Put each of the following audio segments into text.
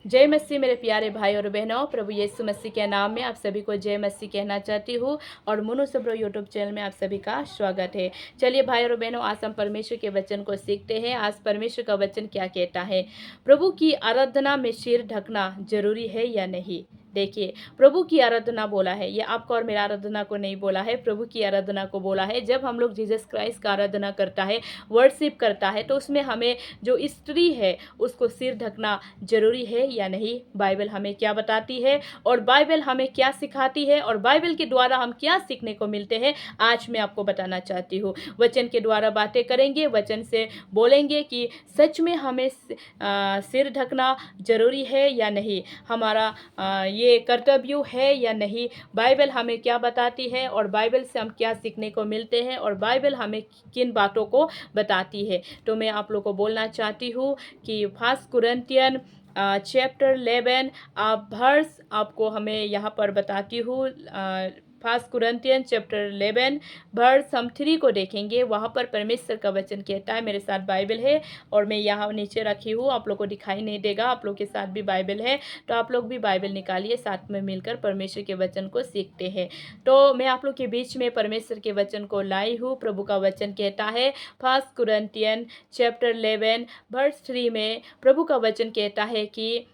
जय मसीह मेरे प्यारे भाई और बहनों, प्रभु यीशु मसीह के नाम में आप सभी को जय मसीह कहना चाहती हूँ और मुनु सबरो यूट्यूब चैनल में आप सभी का स्वागत है। चलिए भाई और बहनों, आज हम परमेश्वर के वचन को सीखते हैं। आज परमेश्वर का वचन क्या कहता है? प्रभु की आराधना में सिर ढकना जरूरी है या नहीं? देखिए, प्रभु की आराधना बोला है, ये आपको और मेरा आराधना को नहीं बोला है, प्रभु की आराधना को बोला है। जब हम लोग जीसस क्राइस्ट का आराधना करता है, वर्शिप करता है, तो उसमें हमें जो स्त्री है उसको सिर ढकना जरूरी है या नहीं? बाइबल हमें क्या बताती है और बाइबल हमें क्या सिखाती है और बाइबल के द्वारा हम क्या सीखने को मिलते हैं, आज मैं आपको बताना चाहती हूँ। वचन के द्वारा बातें करेंगे, वचन से बोलेंगे कि सच में हमें सिर ढकना जरूरी है या नहीं, हमारा ये कर्तव्य है या नहीं, बाइबल हमें क्या बताती है और बाइबल से हम क्या सीखने को मिलते हैं और बाइबल हमें किन बातों को बताती है। तो मैं आप लोग को बोलना चाहती हूँ कि फर्स्ट कुरिन्थियन चैप्टर 11 वर्स आपको हमें यहाँ पर बताती हूँ। फर्स्ट कुरिन्थियन चैप्टर 11 वर्स हम 3 को देखेंगे। वहाँ पर परमेश्वर का वचन कहता है, मेरे साथ बाइबल है और मैं यहाँ नीचे रखी हूँ, आप लोग को दिखाई नहीं देगा, आप लोग के साथ भी बाइबल है, तो आप लोग भी बाइबल निकालिए, साथ में मिलकर परमेश्वर के वचन को सीखते हैं। तो मैं आप लोग के बीच में परमेश्वर के वचन को लाई हूँ। प्रभु का वचन कहता है फर्स्ट कुरिन्थियन चैप्टर 11 वर्स 3 में प्रभु का वचन कहता है कि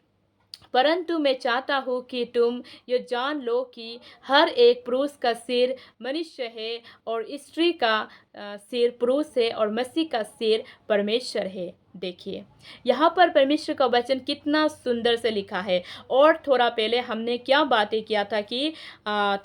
परंतु मैं चाहता हूँ कि तुम ये जान लो कि हर एक पुरुष का सिर मनुष्य है और स्त्री का सिर पुरुष है और मसीह का सिर परमेश्वर है। देखिए, यहाँ पर परमेश्वर का वचन कितना सुंदर से लिखा है। और थोड़ा पहले हमने क्या बातें किया था कि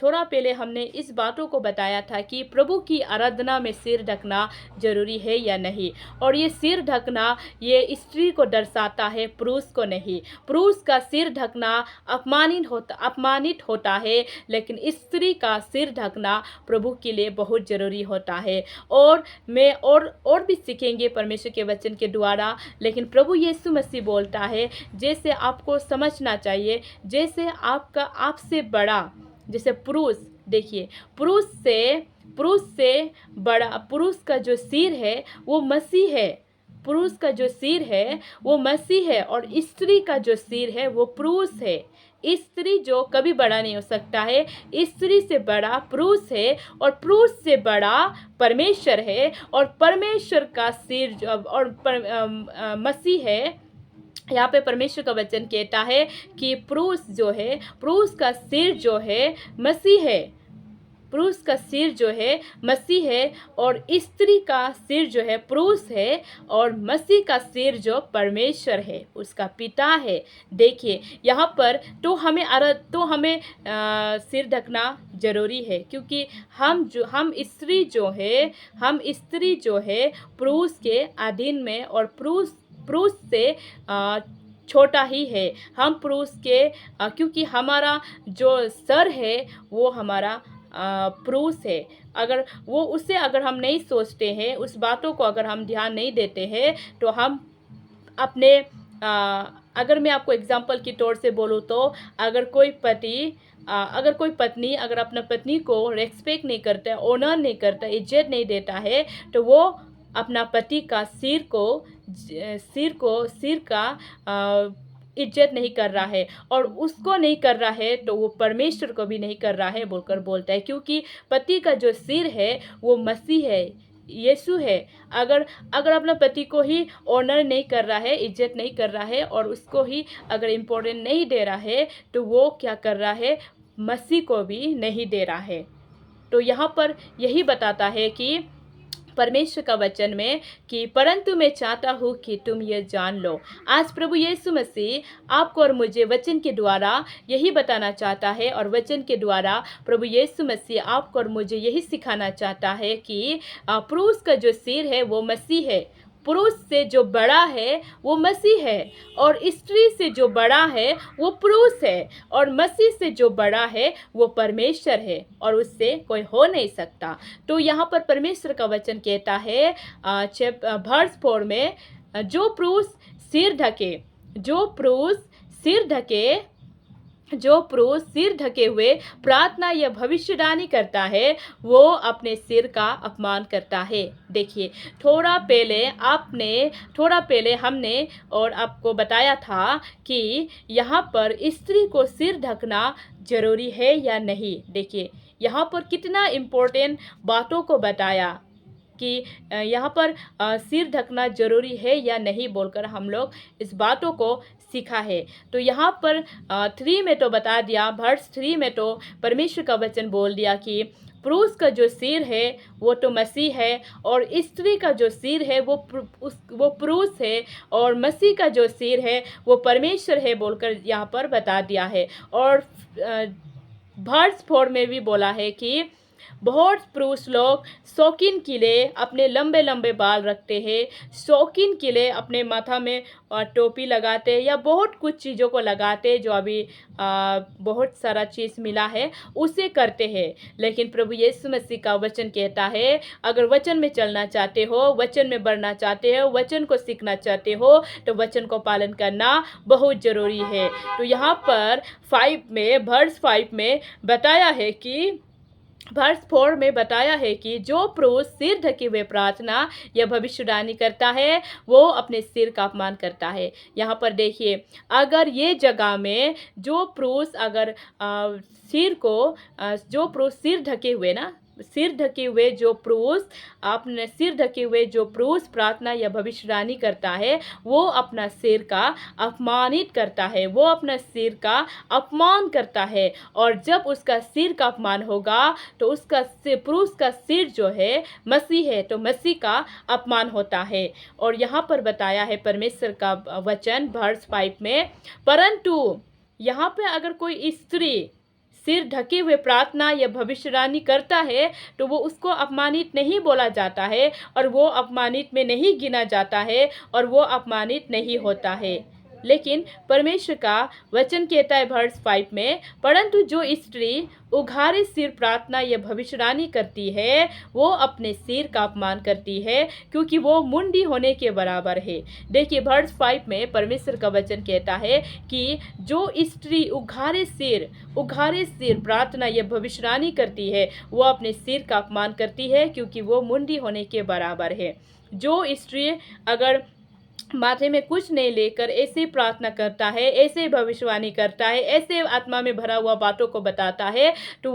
थोड़ा पहले हमने इस बातों को बताया था कि प्रभु की आराधना में सिर ढकना जरूरी है या नहीं। और ये सिर ढकना ये स्त्री को दर्शाता है, पुरुष को नहीं। पुरुष का सिर ढकना अपमानित होता है, लेकिन स्त्री का सिर ढकना प्रभु के लिए बहुत जरूरी होता है। और मैं और भी सीखेंगे परमेश्वर के वचन के द्वारा। लेकिन प्रभु यीशु मसीह बोलता है, जैसे आपको समझना चाहिए, जैसे आपसे बड़ा, जैसे पुरुष, देखिए, पुरुष से बड़ा, पुरुष का जो सिर है वो मसीह है। पुरुष का जो सिर है वो मसीह है और स्त्री का जो सिर है वो पुरुष है। स्त्री जो कभी बड़ा नहीं हो सकता है, स्त्री से बड़ा पुरुष है और पुरुष से बड़ा परमेश्वर है और परमेश्वर का सिर मसीह है। यहाँ पे परमेश्वर का वचन कहता है कि पुरुष का सिर जो है मसीह है, पुरुष का सिर जो है मसीह है और स्त्री का सिर जो है पुरुष है और मसीह का सिर जो परमेश्वर है, उसका पिता है। देखिए, यहाँ पर तो हमें सिर ढकना जरूरी है, क्योंकि हम स्त्री जो है पुरुष के अधीन में और पुरुष से छोटा ही है। हम पुरुष के क्योंकि हमारा जो सर है वो हमारा पुरुष है। अगर हम नहीं सोचते हैं, उस बातों को अगर हम ध्यान नहीं देते हैं, तो हम अपने अगर मैं आपको एग्जांपल के तौर से बोलूँ तो अगर कोई पत्नी अगर अपना पत्नी को रेस्पेक्ट नहीं करता, ऑनर नहीं करता, इज्जत नहीं देता है, तो वो अपना पति का सिर का इज्जत नहीं कर रहा है और उसको नहीं कर रहा है तो वो परमेश्वर को भी नहीं कर रहा है बोलकर बोलता है। क्योंकि पति का जो सिर है वो मसीह है, यीशु है। अगर अपना पति को ही ऑनर नहीं कर रहा है, इज्जत नहीं कर रहा है और उसको ही अगर इम्पोर्टेंट नहीं दे रहा है, तो वो क्या कर रहा है? मसीह को भी नहीं दे रहा है। तो यहाँ पर यही बताता है कि परमेश्वर का वचन में कि परंतु मैं चाहता हूँ कि तुम ये जान लो। आज प्रभु यीशु मसीह आपको और मुझे वचन के द्वारा यही बताना चाहता है और वचन के द्वारा प्रभु यीशु मसीह आपको और मुझे यही सिखाना चाहता है कि पुरुष का जो सिर है वो मसीह है, पुरुष से जो बड़ा है वो मसीह है और स्त्री से जो बड़ा है वो पुरुष है और मसीह से जो बड़ा है वो परमेश्वर है और उससे कोई हो नहीं सकता। तो यहाँ पर परमेश्वर का वचन कहता है वर्स 4 में, जो पुरुष सिर ढके जो पुरुष सिर ढके हुए प्रार्थना या भविष्यवाणी करता है वो अपने सिर का अपमान करता है। देखिए, थोड़ा पहले हमने और आपको बताया था कि यहाँ पर स्त्री को सिर ढकना जरूरी है या नहीं। देखिए, यहाँ पर कितना इम्पोर्टेंट बातों को बताया कि यहाँ पर सिर ढकना जरूरी है या नहीं बोलकर हम लोग इस बातों को सीखा है। तो यहाँ पर 3 में तो बता दिया, वर्स 3 में तो परमेश्वर का वचन बोल दिया कि पुरुष का जो सिर है वो तो मसीह है, और स्त्री का जो सिर है वो पुरुष है, और मसीह का जो सिर है वो परमेश्वर है बोलकर यहाँ पर बता दिया है। और वर्स 4 में भी बोला है कि बहुत पुरुष लोग शौकीन के लिए अपने लंबे लंबे बाल रखते हैं, शौकीन के लिए अपने माथा में टोपी लगाते हैं या बहुत कुछ चीज़ों को लगाते हैं जो अभी बहुत सारा चीज़ मिला है उसे करते हैं। लेकिन प्रभु यीशु मसीह का वचन कहता है, अगर वचन में चलना चाहते हो, वचन में बढ़ना चाहते हो, वचन को सीखना चाहते हो तो वचन को पालन करना बहुत ज़रूरी है। तो यहाँ पर वर्स 5 में बताया है कि वर्स 4 में बताया है कि जो पुरुष सिर ढके हुए प्रार्थना या भविष्यवाणी करता है वो अपने सिर का अपमान करता है। यहाँ पर देखिए, अगर ये जगह में जो पुरुष सिर ढके हुए सिर ढके हुए जो पुरुष प्रार्थना या भविष्यवाणी करता है वो अपना सिर का अपमानित करता है, वो अपना सिर का अपमान करता है। और जब उसका सिर का अपमान होगा तो पुरुष का सिर जो है मसीह है, तो मसीह का अपमान होता है। और यहाँ पर बताया है परमेश्वर का वचन वर्स 5 में, परंतु यहाँ पे अगर कोई स्त्री सिर ढके हुए प्रार्थना या भविष्यवाणी करता है तो वो उसको अपमानित नहीं बोला जाता है, और वो अपमानित में नहीं गिना जाता है, और वो अपमानित नहीं होता है। लेकिन परमेश्वर का वचन कहता है वर्स 5 में, परंतु जो स्त्री उघारे सिर प्रार्थना या भविष्यवाणी करती है वो अपने सिर का अपमान करती है, क्योंकि वो मुंडी होने के बराबर है। देखिए, वर्स 5 में परमेश्वर का वचन कहता है कि जो स्त्री उघारे सिर प्रार्थना या भविष्यवाणी करती है वो अपने सिर का अपमान करती है, क्योंकि वो मुंडी होने के बराबर है। जो स्त्री अगर माथे में कुछ नहीं लेकर ऐसे प्रार्थना करता है, ऐसे भविष्यवाणी करता है, ऐसे आत्मा में भरा हुआ बातों को बताता है, तो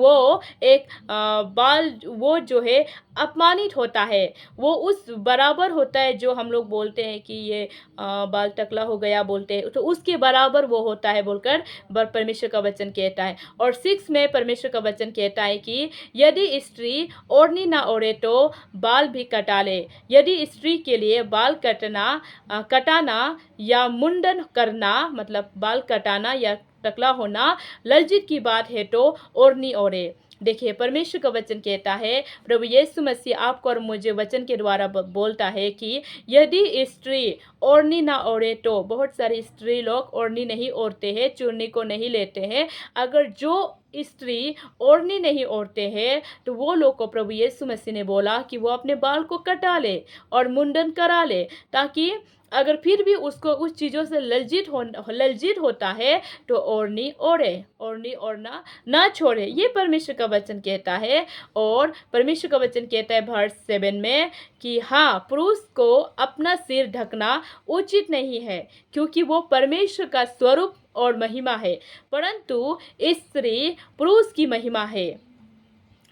वो जो है अपमानित होता है, वो उस बराबर होता है। जो हम लोग बोलते हैं कि ये बाल टकला हो गया बोलते हैं, तो उसके बराबर वो होता है बोलकर परमेश्वर का वचन कहता है। और 6 में परमेश्वर का वचन कहता है कि यदि स्त्री ओढ़नी ना ओढ़े तो बाल भी कटा ले। यदि स्त्री के लिए बाल कटाना या मुंडन करना, मतलब बाल कटाना या टकला होना लज्जित की बात है तो ओढ़नी ओढ़े। देखिए, परमेश्वर का वचन कहता है, प्रभु यीशु मसीह आपको और मुझे वचन के द्वारा बोलता है कि यदि स्त्री ओढ़नी ना ओढ़े तो, बहुत सारी स्त्री लोग ओढ़नी नहीं ओढ़ते हैं, चुन्नी को नहीं लेते हैं। अगर जो स्त्री ओढ़नी नहीं ओढ़ते हैं तो वो लोग को प्रभु यीशु मसीह ने बोला कि वो अपने बाल को कटा ले और मुंडन करा ले, ताकि अगर फिर भी उसको उस चीज़ों से लज्जित होता है तो ओढ़नी ओढ़ना ना छोड़े। ये परमेश्वर का वचन कहता है। और परमेश्वर का वचन कहता है वर्स 7 में कि हाँ, पुरुष को अपना सिर ढकना उचित नहीं है, क्योंकि वो परमेश्वर का स्वरूप और महिमा है, परंतु स्त्री पुरुष की महिमा है।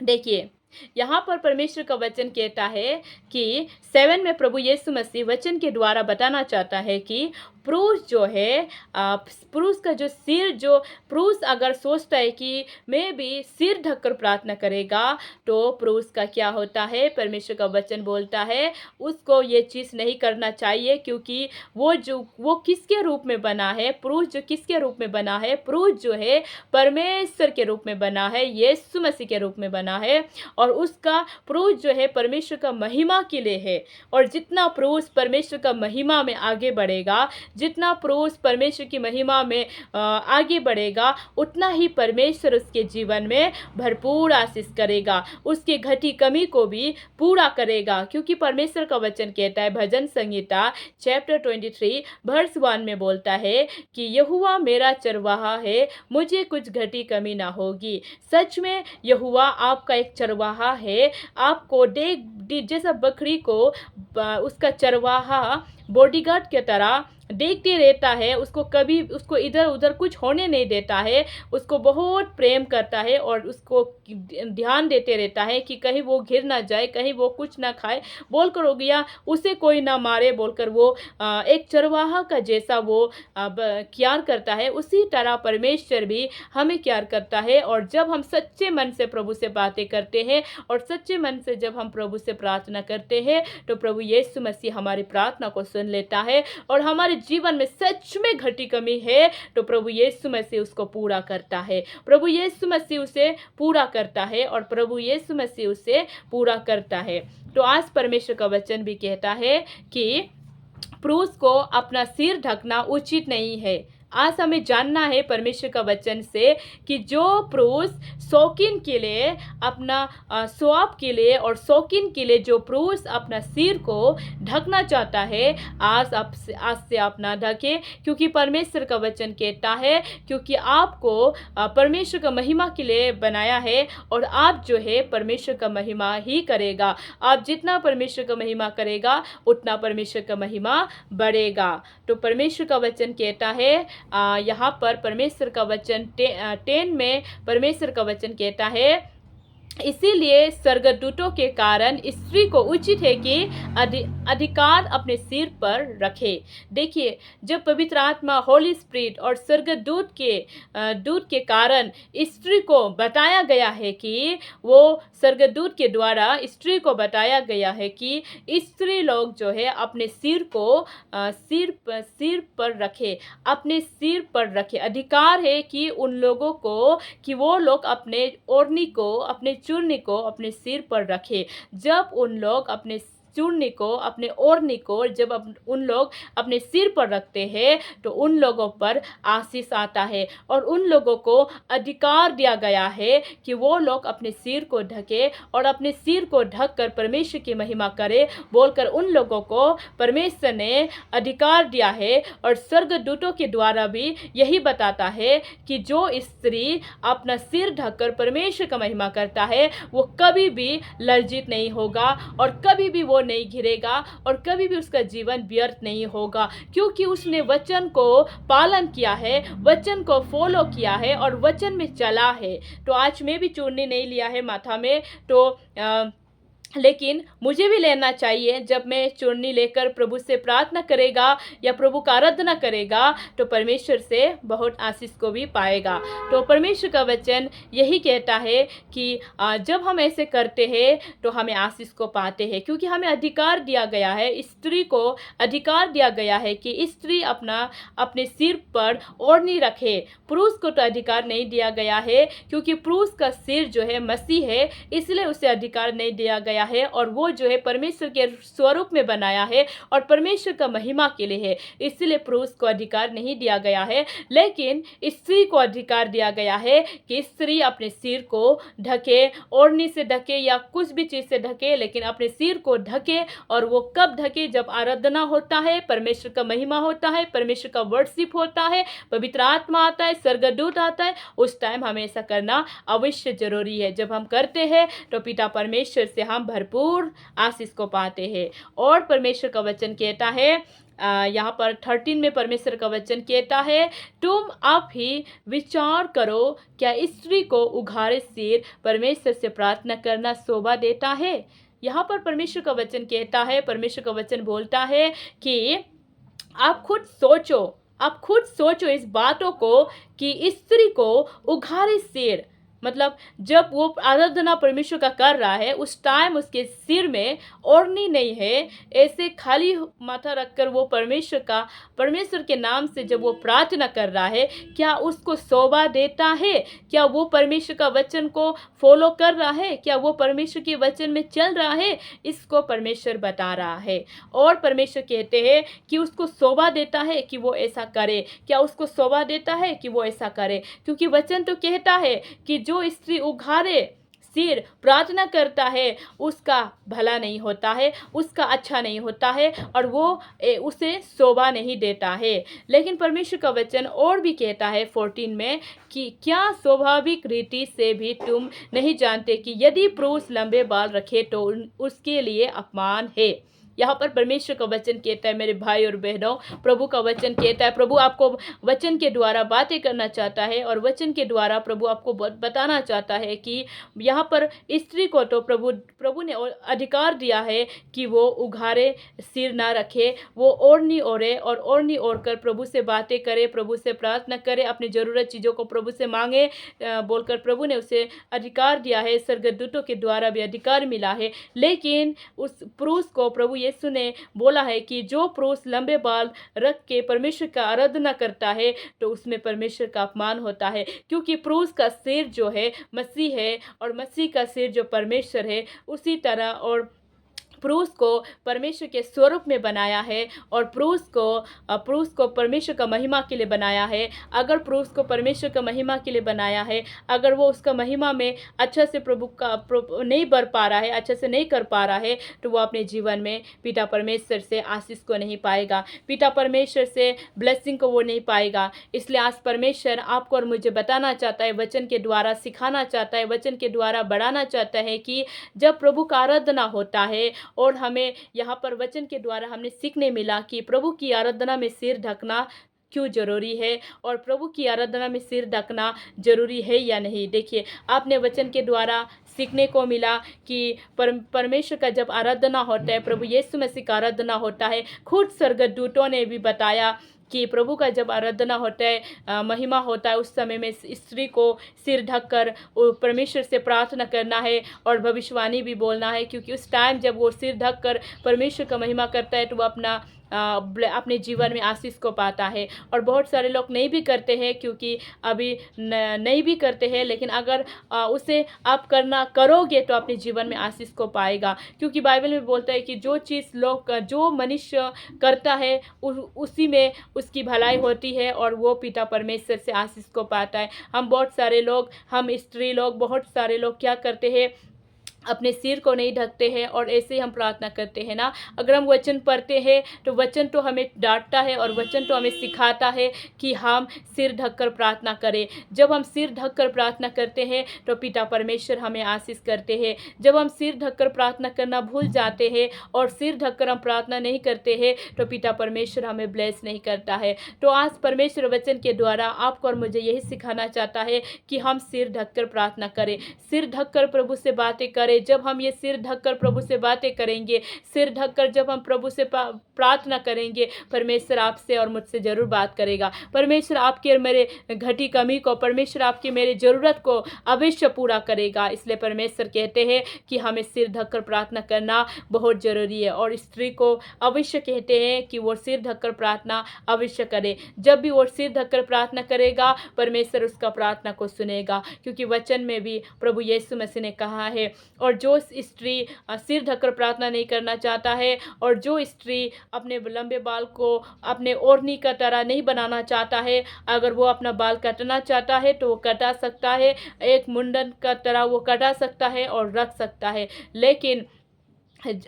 देखिए, यहाँ पर परमेश्वर का वचन कहता है कि 7 में प्रभु यीशु मसीह वचन के द्वारा बताना चाहता है कि पुरुष जो है, पुरुष का जो सिर, जो पुरुष अगर सोचता है कि मैं भी सिर ढककर प्रार्थना करेगा तो पुरुष का क्या होता है, परमेश्वर का वचन बोलता है उसको ये चीज़ नहीं करना चाहिए, क्योंकि वो किसके रूप में बना है, पुरुष जो किसके रूप में बना है, पुरुष जो है परमेश्वर के रूप में बना है, यीशु मसीह के रूप में बना है, और उसका पुरुष जो है परमेश्वर का महिमा के लिए है। और जितना पुरुष परमेश्वर का महिमा में आगे बढ़ेगा, जितना पुरुष परमेश्वर की महिमा में आगे बढ़ेगा, उतना ही परमेश्वर उसके जीवन में भरपूर आशीष करेगा, उसके घटी कमी को भी पूरा करेगा। क्योंकि परमेश्वर का वचन कहता है, भजन संहिता चैप्टर 23 वर्स 1 में बोलता है कि यहोवा मेरा चरवाहा है, मुझे कुछ घटी कमी ना होगी। सच में यहोवा आपका एक चरवाहा है, आपको जैसा बकरी को उसका चरवाहा बॉडीगार्ड की तरह देखते रहता है, उसको कभी उसको इधर उधर कुछ होने नहीं देता है, उसको बहुत प्रेम करता है और उसको ध्यान देते रहता है कि कहीं वो गिर ना जाए, कहीं वो कुछ ना खाए बोलकर हो गया, उसे कोई ना मारे बोलकर वो एक चरवाहा का जैसा वो क्यार करता है। उसी तरह परमेश्वर भी हमें क्यार करता है। और जब हम सच्चे मन से प्रभु से बातें करते हैं और सच्चे मन से जब हम प्रभु से प्रार्थना करते हैं, तो प्रभु यीशु मसीह हमारी प्रार्थना को सुन लेता है। और हमारे जीवन में सच में घटी कमी है तो प्रभु यीशु मसीह उसको पूरा करता है, प्रभु यीशु मसीह उसे पूरा करता है और प्रभु यीशु मसीह उसे पूरा करता है। तो आज परमेश्वर का वचन भी कहता है कि पुरुष को अपना सिर ढकना उचित नहीं है। आज हमें जानना है परमेश्वर का वचन से कि जो पुरुष शौकीन के लिए अपना स्वाब के लिए और शौकीन के लिए जो पुरुष अपना सिर को ढकना चाहता है, आज से आप ना ढके, क्योंकि परमेश्वर का वचन कहता है क्योंकि आपको परमेश्वर का महिमा के लिए बनाया है और आप जो है परमेश्वर का महिमा ही करेगा। आप जितना परमेश्वर का महिमा करेगा उतना परमेश्वर का महिमा बढ़ेगा। तो परमेश्वर का वचन कहता है यहाँ पर परमेश्वर का वचन 10 में परमेश्वर का वचन कहता है, इसीलिए स्वर्गदूतों के कारण स्त्री को उचित है कि अधिकार अपने सिर पर रखे। देखिए, जब पवित्र आत्मा होली स्पिरिट और स्वर्गदूत के कारण स्त्री को बताया गया है कि वो स्वर्गदूत के द्वारा स्त्री को बताया गया है कि स्त्री लोग जो है अपने सिर को सिर पर रखे, अपने सिर पर रखे। अधिकार है कि उन लोगों को कि वो लोग अपने ओढ़नी को, अपने चुन्नी को अपने सिर पर रखे। जब उन लोग अपने चूर्णी को, अपने ओढ़नी को जब उन लोग अपने सिर पर रखते हैं तो उन लोगों पर आशीष आता है और उन लोगों को अधिकार दिया गया है कि वो लोग अपने सिर को ढके और अपने सिर को ढक कर परमेश्वर की महिमा करे बोलकर उन लोगों को परमेश्वर ने अधिकार दिया है। और स्वर्गदूतों के द्वारा भी यही बताता है कि जो स्त्री अपना सिर ढककर परमेश्वर का महिमा करता है वो कभी भी लज्जित नहीं होगा और कभी भी वो नहीं घिरेगा और कभी भी उसका जीवन व्यर्थ नहीं होगा, क्योंकि उसने वचन को पालन किया है, वचन को फॉलो किया है और वचन में चला है। तो आज मैं भी चूर्णी नहीं लिया है माथा में, तो लेकिन मुझे भी लेना चाहिए। जब मैं चूर्णी लेकर प्रभु से प्रार्थना करेगा या प्रभु का आराधना करेगा तो परमेश्वर से बहुत आशीष को भी पाएगा। तो परमेश्वर का वचन यही कहता है कि जब हम ऐसे करते हैं तो हमें आशीष को पाते हैं, क्योंकि हमें अधिकार दिया गया है, स्त्री को अधिकार दिया गया है कि स्त्री अपने सिर पर ओढ़नी रखे। पुरुष को तो अधिकार नहीं दिया गया है, क्योंकि पुरुष का सिर जो है मसीह है, इसलिए उसे अधिकार नहीं दिया गया है और वो जो है परमेश्वर के स्वरूप में बनाया है और परमेश्वर का महिमा के लिए है, इसलिए पुरुष को अधिकार नहीं दिया गया है। लेकिन स्त्री को अधिकार दिया गया है कि स्त्री अपने सिर को ढके, ओढ़नी से ढके या कुछ भी चीज से ढके, लेकिन अपने सिर को ढके। और वो कब ढके? जब आराधना होता है, परमेश्वर का महिमा होता है, परमेश्वर का वर्शिप होता है, पवित्र आत्मा आता है, स्वर्गदूत आता है, उस टाइम हमें ऐसा करना अवश्य जरूरी है। जब हम करते हैं तो पिता परमेश्वर से हम भरपूर आशीष को पाते हैं। और परमेश्वर का वचन कहता है यहाँ पर 13 में परमेश्वर का वचन कहता है, तुम अब ही विचार करो, क्या स्त्री को उघाड़े सिर परमेश्वर से प्रार्थना करना शोभा देता है? यहाँ पर परमेश्वर का वचन कहता है, परमेश्वर का वचन बोलता है कि आप खुद सोचो इस बातों को कि स्त्री को उघाड़े सिर मतलब जब वो आराधना परमेश्वर का कर रहा है उस टाइम उसके सिर में ओढ़नी नहीं है, ऐसे खाली माथा रखकर वो परमेश्वर के नाम से जब वो प्रार्थना कर रहा है, क्या उसको शोभा देता है? क्या वो परमेश्वर का वचन को फॉलो कर रहा है? क्या वो परमेश्वर के वचन में चल रहा है? इसको परमेश्वर बता रहा है। और परमेश्वर कहते हैं कि उसको शोभा देता है कि वो ऐसा करे। क्या उसको शोभा देता है कि वो ऐसा करे? क्योंकि वचन तो कहता है कि जो स्त्री उघारे सिर प्रार्थना करता है उसका भला नहीं होता है, उसका अच्छा नहीं होता है और वो उसे शोभा नहीं देता है। लेकिन परमेश्वर का वचन और भी कहता है 14 में कि क्या स्वाभाविक रीति से भी तुम नहीं जानते कि यदि पुरुष लंबे बाल रखे तो उसके लिए अपमान है। यहाँ पर परमेश्वर का वचन कहता है मेरे भाई और बहनों, प्रभु का वचन कहता है, प्रभु आपको वचन के द्वारा बातें करना चाहता है और वचन के द्वारा प्रभु आपको बताना चाहता है कि यहाँ पर स्त्री को तो प्रभु ने अधिकार दिया है कि वो उघारे सिर ना रखे, वो ओढ़नी ओढ़े और ओढ़नी ओढ़कर प्रभु से बातें करे, प्रभु से प्रार्थना करे, अपनी ज़रूरत चीज़ों को प्रभु से मांगे बोलकर प्रभु ने उसे अधिकार दिया है, स्वर्गदूतों के द्वारा भी अधिकार मिला है। लेकिन उस पुरुष को प्रभु यीशु ने बोला है कि जो पुरुष लंबे बाल रख के परमेश्वर का आराधना करता है तो उसमें परमेश्वर का अपमान होता है, क्योंकि पुरुष का सिर जो है मसीह है और मसीह का सिर जो परमेश्वर है। उसी तरह और पुरुष को परमेश्वर के स्वरूप में बनाया है और पुरुष को परमेश्वर का महिमा के लिए बनाया है। अगर पुरुष को परमेश्वर का महिमा के लिए बनाया है, अगर वो उसका महिमा में अच्छा से प्रभु नहीं बढ़ पा रहा है, अच्छा से नहीं कर पा रहा है, तो वो अपने जीवन में पिता परमेश्वर से आशीष को नहीं पाएगा, पिता परमेश्वर से ब्लेसिंग को वो नहीं पाएगा। इसलिए आज परमेश्वर आपको और मुझे बताना चाहता है, वचन के द्वारा सिखाना चाहता है, वचन के द्वारा बढ़ाना चाहता है कि जब प्रभु का आराधना होता है और हमें यहाँ पर वचन के द्वारा हमने सीखने मिला कि प्रभु की आराधना में सिर ढकना क्यों जरूरी है और प्रभु की आराधना में सिर ढकना जरूरी है या नहीं। देखिए, आपने वचन के द्वारा सीखने को मिला कि परमेश्वर का जब आराधना होता है, प्रभु यीशु मसीह का आराधना होता है, खुद स्वर्गदूतों ने भी बताया कि प्रभु का जब आराधना होता है, महिमा होता है, उस समय में स्त्री को सिर ढककर परमेश्वर से प्रार्थना करना है और भविष्यवाणी भी बोलना है, क्योंकि उस टाइम जब वो सिर ढककर परमेश्वर का महिमा करता है तो वो अपने जीवन में आशीष को पाता है। और बहुत सारे लोग नहीं भी करते हैं, क्योंकि अभी नहीं भी करते हैं, लेकिन अगर उसे आप करोगे तो अपने जीवन में आशीष को पाएगा, क्योंकि बाइबल में बोलता है कि जो मनुष्य करता है उसी में उसकी भलाई होती है और वो पिता परमेश्वर से आशीष को पाता है। हम स्त्री लोग बहुत सारे लोग क्या करते हैं, अपने सिर को नहीं ढकते हैं और ऐसे ही हम प्रार्थना करते हैं ना। अगर हम वचन पढ़ते हैं तो वचन तो हमें डांटता है और वचन तो हमें सिखाता है कि हम सिर ढककर प्रार्थना करें। जब हम सिर ढककर प्रार्थना करते हैं तो पिता परमेश्वर हमें आशीष करते हैं। जब हम सिर ढककर प्रार्थना करना भूल जाते हैं और सिर ढककर हम प्रार्थना नहीं करते हैं तो पिता परमेश्वर हमें ब्लेस नहीं करता है। तो आज परमेश्वर वचन के द्वारा आपको और मुझे यही सिखाना चाहता है कि हम सिर ढककर प्रार्थना करें, सिर ढककर प्रभु से बातें करें। जब हम ये सिर ढककर प्रभु से बातें करेंगे, सिर ढककर जब हम प्रभु से प्रार्थना करेंगे, परमेश्वर आपसे और मुझसे जरूर बात करेगा। परमेश्वर आपके और मेरे घटी कमी को, परमेश्वर आपकी मेरी ज़रूरत को अवश्य पूरा करेगा। इसलिए परमेश्वर कहते हैं कि हमें सिर ढककर प्रार्थना करना बहुत ज़रूरी है और स्त्री को अवश्य कहते हैं कि वो सिर ढककर प्रार्थना अवश्य करे। जब भी वो सिर ढककर प्रार्थना करेगा, परमेश्वर उसका प्रार्थना को सुनेगा, क्योंकि वचन में भी प्रभु यीशु मसीह ने कहा है। और जो स्त्री सिर ढककर प्रार्थना नहीं करना चाहता है और जो स्त्री अपने लंबे बाल को अपने ओढ़नी का तरह नहीं बनाना चाहता है, अगर वो अपना बाल कटना चाहता है तो वो कटा सकता है, एक मुंडन का तरह वो कटा सकता है और रख सकता है। लेकिन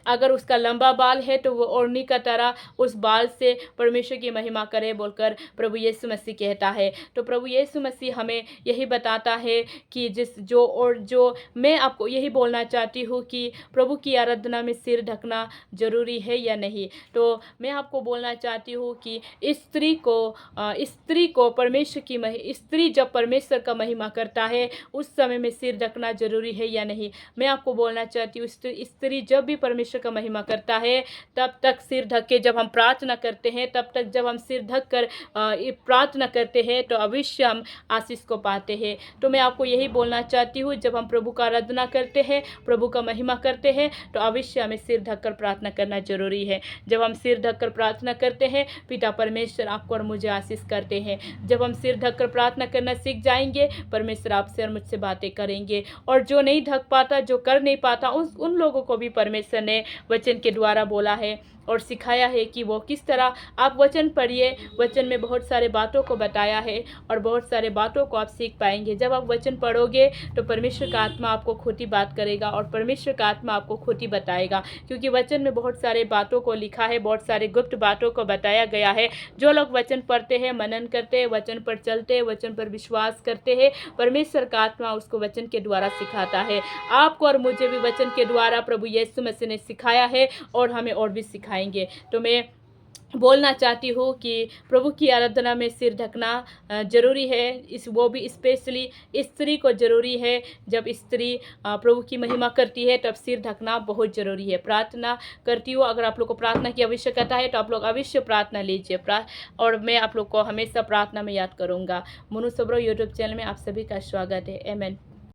अगर उसका लंबा बाल है तो वो ओढ़नी का तरह उस बाल से परमेश्वर की महिमा करे बोलकर प्रभु यीशु मसीह कहता है। तो प्रभु यीशु मसीह हमें यही बताता है कि जो मैं आपको यही बोलना चाहती हूँ कि प्रभु की आराधना में सिर ढकना जरूरी है या नहीं। तो मैं आपको बोलना चाहती हूँ कि स्त्री को स्त्री जब परमेश्वर का महिमा करता है उस समय में सिर ढकना जरूरी है या नहीं। मैं आपको बोलना चाहती हूँ, स्त्री जब भी परमेश्वर का महिमा करता है, तब तक सिर ढक के जब हम प्रार्थना करते हैं, तब तक जब हम सिर ढक कर प्रार्थना करते हैं तो अवश्य हम आशीष को पाते हैं। तो मैं आपको यही बोलना चाहती हूँ, जब हम प्रभु का आराधना करते हैं, प्रभु का महिमा करते हैं, तो अवश्य हमें सिर ढककर प्रार्थना करना जरूरी है। जब हम सिर ढककर प्रार्थना करते हैं, पिता परमेश्वर आपको और मुझे आशीष करते हैं। जब हम सिर ढककर प्रार्थना करना सीख जाएंगे, परमेश्वर आपसे और मुझसे बातें करेंगे। और जो नहीं ढक पाता, जो कर नहीं पाता, उन लोगों को भी परमेश्वर ने वचन के द्वारा बोला है और सिखाया है कि वो किस तरह, आप वचन पढ़िए, वचन में बहुत सारे बातों को बताया है और बहुत सारे बातों को आप सीख पाएंगे। जब आप वचन पढ़ोगे तो परमेश्वर का आत्मा आपको खोटी बात करेगा और परमेश्वर का आत्मा आपको खोटी बताएगा, क्योंकि वचन में बहुत सारे बातों को लिखा है, बहुत सारे गुप्त बातों को बताया गया है। जो लोग वचन पढ़ते हैं, मनन करते हैं, वचन पर चलते हैं, वचन पर विश्वास करते हैं, परमेश्वर का आत्मा उसको वचन के द्वारा सिखाता है। आपको और मुझे भी वचन के द्वारा प्रभु यीशु मसीह ने सिखाया है और हमें और भी सिखाएंगे। तो मैं बोलना चाहती हूँ कि प्रभु की आराधना में सिर ढकना जरूरी है, वो भी स्पेशली स्त्री को जरूरी है। जब स्त्री प्रभु की महिमा करती है तब सिर ढकना बहुत ज़रूरी है। प्रार्थना करती हूँ, अगर आप लोग को प्रार्थना की आवश्यकता है तो आप लोग अवश्य प्रार्थना लीजिए, और मैं आप लोग को हमेशा प्रार्थना में याद करूँगा। मुनु सबरो यूट्यूब चैनल में आप सभी का स्वागत है। आमेन।